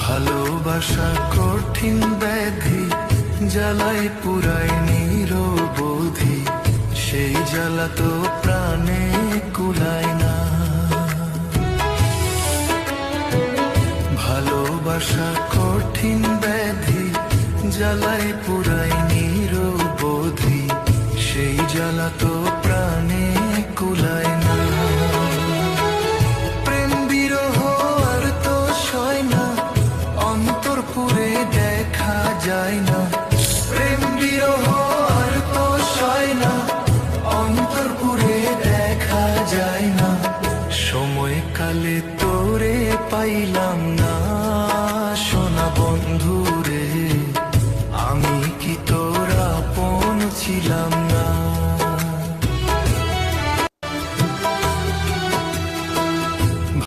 ভালোবাসা কঠিন ব্যাধি, জ্বালায় পুরাই নিরবধি, সেই জ্বালা তো প্রাণে কুলায় না। ভালোবাসা কঠিন ব্যাধি, জ্বালায় পুরাই নিরবধি, সেই জ্বালা তো প্রাণে কুলায় না। প্রেম বিরহ আর তো সয় না, অন্তর পুরে দেখা যায় না। প্রেম বিরহ আর তো সয় না, অন্তর পুরে দেখা যায় না। সময় কালে তোরে পাইলাম না, সোনা বন্ধু